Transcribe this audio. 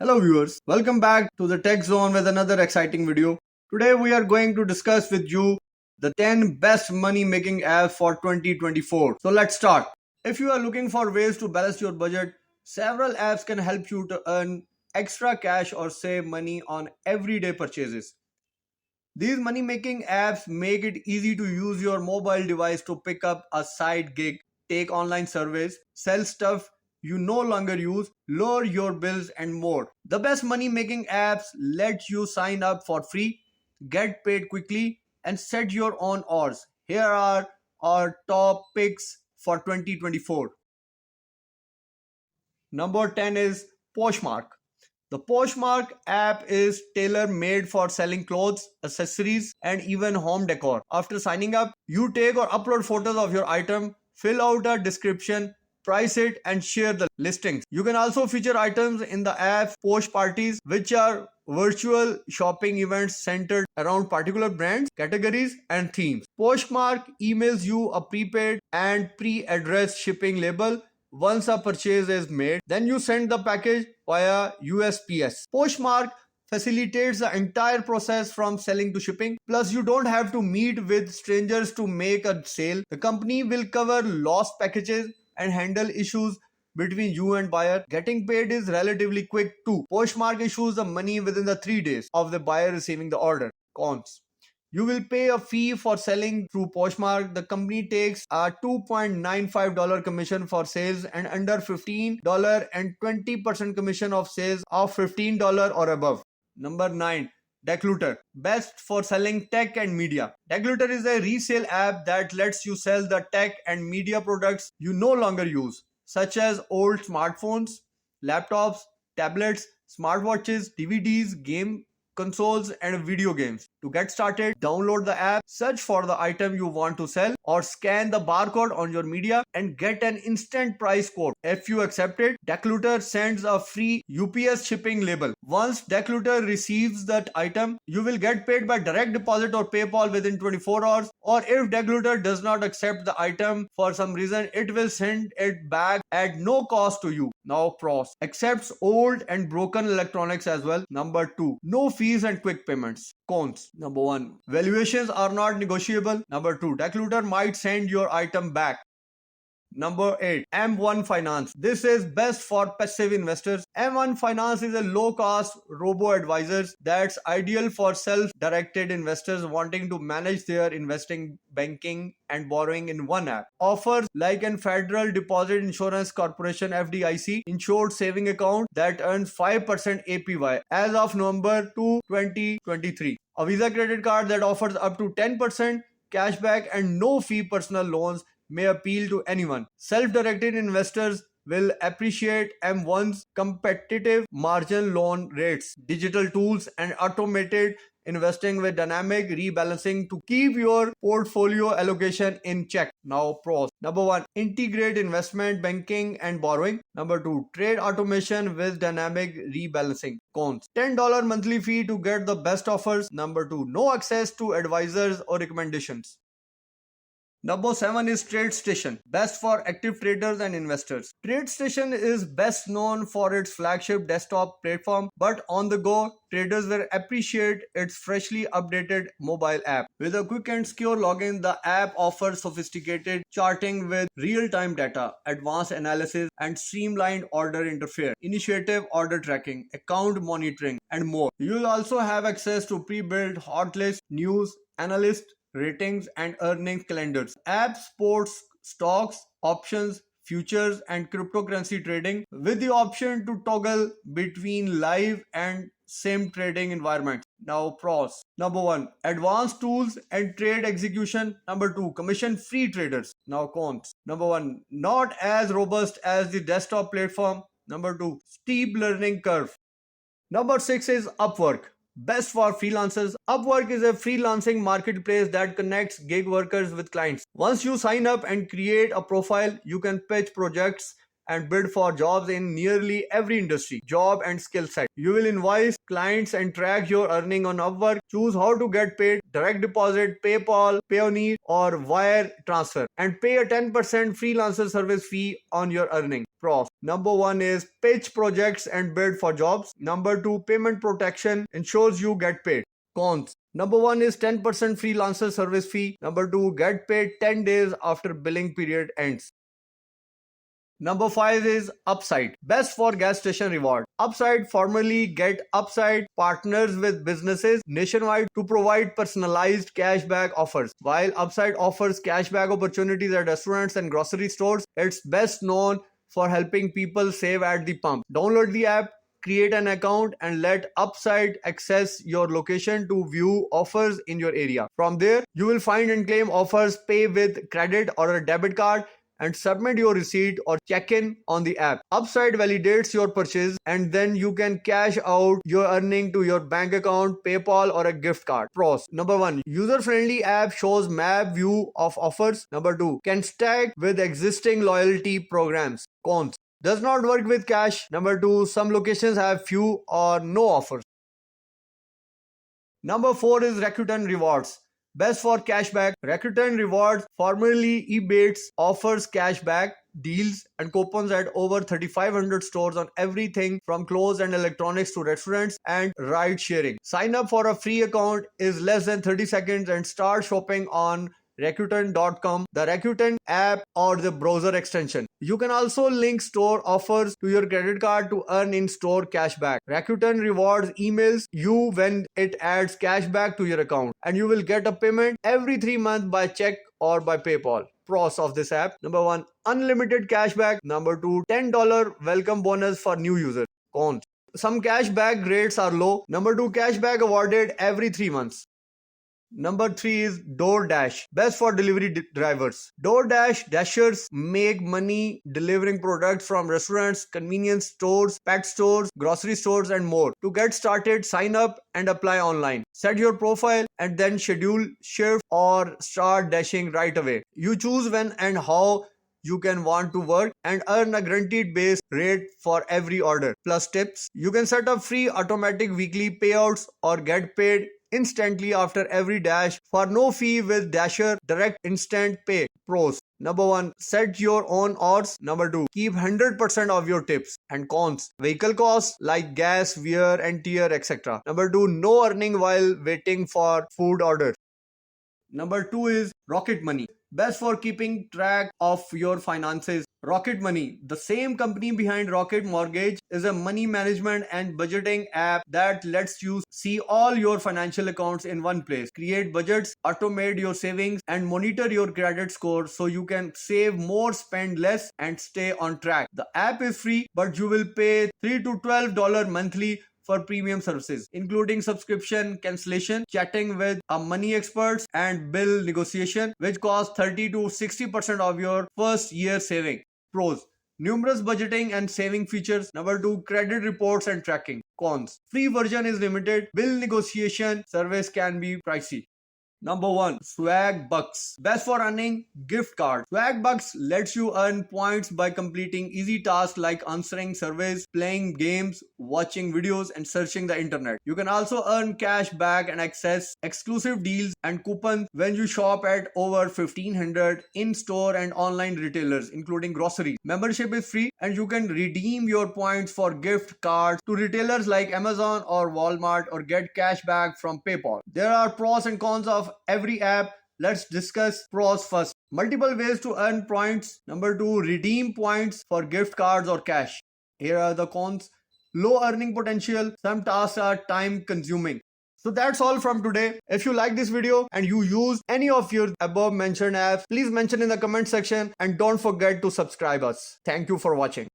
Hello viewers, welcome back to the Tech Zone with another exciting video. Today we are going to discuss with you the 10 best money making apps for 2024. So let's start. If you are looking for ways to balance your budget, several apps can help you to earn extra cash or save money on everyday purchases. These money making apps make it easy to use your mobile device to pick up a side gig, take online surveys, sell stuff you no longer use, lower your bills, and more. The best money making apps let you sign up for free, get paid quickly, and set your own hours. Here are our top picks for 2024. Number 10 is Poshmark. The Poshmark app is tailor made for selling clothes, accessories, and even home decor. After signing up, you take or upload photos of your item, fill out a description, price it, and share the listings. You can also feature items in the app's Posh Parties, which are virtual shopping events centered around particular brands, categories, and themes. Poshmark emails you a prepaid and pre-addressed shipping label once a purchase is made, then you send the package via USPS. Postmark facilitates the entire process from selling to shipping. Plus, you don't have to meet with strangers to make a sale. The company will cover lost packages and handle issues between you and buyer. Getting paid is relatively quick too. Postmark issues the money within the 3 days of the buyer receiving the order. Cons: you will pay a fee for selling through Poshmark. The company takes a $2.95 commission for sales and under $15 and 20% commission of sales of $15 or above. Number 9. Declutter. Best for selling tech and media. Declutter is a resale app that lets you sell the tech and media products you no longer use, such as old smartphones, laptops, tablets, smartwatches, DVDs, game consoles, and video games. To get started, download the app, search for the item you want to sell, or scan the barcode on your media and get an instant price quote. If you accept it, Declutter sends a free UPS shipping label. Once Declutter receives that item, you will get paid by direct deposit or PayPal within 24 hours. Or if Declutter does not accept the item for some reason, it will send it back at no cost to you. Now pros: accepts old and broken electronics as well. Number 2, no fees and quick payments. Cons: number 1, valuations are not negotiable. Number 2, Declutter might send your item back. Number 8, M1 Finance. This is best for passive investors. M1 Finance is a low-cost robo-advisor that's ideal for self-directed investors wanting to manage their investing, banking, and borrowing in one app. Offers like an Federal Deposit Insurance Corporation (FDIC) insured saving account that earns 5% APY as of November 2, 2023. A Visa credit card that offers up to 10% cashback and no fee personal loans may appeal to anyone. Self-directed investors will appreciate M1's competitive margin loan rates, digital tools, and automated investing with dynamic rebalancing to keep your portfolio allocation in check. Now pros: number 1, integrate investment banking and borrowing. Number 2, trade automation with dynamic rebalancing. Cons: $10 monthly fee to get the best offers. Number 2, no access to advisors or recommendations. Number 7 is TradeStation, best for active traders and investors. TradeStation is best known for its flagship desktop platform, but on the go, traders will appreciate its freshly updated mobile app. With a quick and secure login, the app offers sophisticated charting with real-time data, advanced analysis, and streamlined order interface, initiative order tracking, account monitoring, and more. You will also have access to pre-built hot list, news, analyst ratings, and earnings calendars. App supports stocks, options, futures, and cryptocurrency trading with the option to toggle between live and sim trading environments. Now pros: number 1, advanced tools and trade execution. Number 2, commission free traders. Now cons: number 1, not as robust as the desktop platform. Number 2, steep learning curve. Number 6 is Upwork, best for freelancers. Upwork is a freelancing marketplace that connects gig workers with clients. Once you sign up and create a profile, you can pitch projects and bid for jobs in nearly every industry, job, and skill set. You will invoice clients and track your earning on Upwork. Choose how to get paid: direct deposit, PayPal, Payoneer, or wire transfer, and pay a 10% freelancer service fee on your earning. Pros: Number 1 is pitch projects and bid for jobs. Number 2, payment protection ensures you get paid. Cons. Number 1 is 10% freelancer service fee. Number 2, get paid 10 days after billing period ends. Number 5 is Upside. Best for gas station reward. Upside, formerly Get Upside, partners with businesses nationwide to provide personalized cashback offers. While Upside offers cashback opportunities at restaurants and grocery stores, it's best known for helping people save at the pump. Download the app, create an account, and let Upside access your location to view offers in your area. From there, you will find and claim offers, pay with credit or a debit card, and submit your receipt or check in on the app. Upside validates your purchase and then you can cash out your earning to your bank account, PayPal, or a gift card. Pros. Number 1, user-friendly app shows map view of offers. Number 2, can stack with existing loyalty programs. Cons. Does not work with cash. Number 2, some locations have few or no offers. Number 4 is Rakuten Rewards. Best for cashback. Rakuten Rewards, formerly Ebates, offers cashback deals and coupons at over 3,500 stores on everything from clothes and electronics to restaurants and ride sharing. Sign up for a free account is less than 30 seconds and start shopping on Rakuten.com, the Rakuten app, or the browser extension. You can also link store offers to your credit card to earn in-store cashback. Rakuten Rewards emails you when it adds cashback to your account, and you will get a payment every 3 months by check or by PayPal. Pros of this app. Number 1, unlimited cashback. Number 2, $10 welcome bonus for new users. Cons. Some cashback rates are low. Number 2, cashback awarded every 3 months. Number 3 is DoorDash. Best for delivery drivers. DoorDash dashers make money delivering products from restaurants, convenience stores, pet stores, grocery stores, and more. To get started, sign up and apply online. Set your profile and then schedule shift or start dashing right away. You choose when and how you can want to work and earn a guaranteed base rate for every order. Plus tips. You can set up free automatic weekly payouts or get paid instantly after every dash for no fee with Dasher Direct Instant Pay. Pros. Number 1, set your own odds. Number 2, keep 100% of your tips. And cons. Vehicle costs like gas, wear and tear, etc. Number 2, no earning while waiting for food orders. Number 2 is Rocket Money. Best for keeping track of your finances. Rocket Money, the same company behind Rocket Mortgage, is a money management and budgeting app that lets you see all your financial accounts in one place. Create budgets, automate your savings, and monitor your credit score so you can save more, spend less, and stay on track. The app is free, but you will pay $3 to $12 monthly for premium services, including subscription cancellation, chatting with a money experts, and bill negotiation, which costs 30 to 60% of your first year saving. Pros. Numerous budgeting and saving features. Number 2, credit reports and tracking. Cons. Free version is limited. Bill negotiation service can be pricey. Number 1, Swag Bucks. Best for earning gift cards. Swag Bucks lets you earn points by completing easy tasks like answering surveys, playing games, watching videos, and searching the internet. You can also earn cash back and access exclusive deals and coupons when you shop at over 1,500 in-store and online retailers, including groceries. Membership is free and you can redeem your points for gift cards to retailers like Amazon or Walmart or get cash back from PayPal. There are pros and cons of every app. Let's discuss pros first. Multiple ways to earn points. Number 2, redeem points for gift cards or cash. Here are the cons. Low earning potential. Some tasks are time consuming. So that's all from today. If you like this video and you use any of your above mentioned apps, please mention in the comment section and don't forget to subscribe us. Thank you for watching.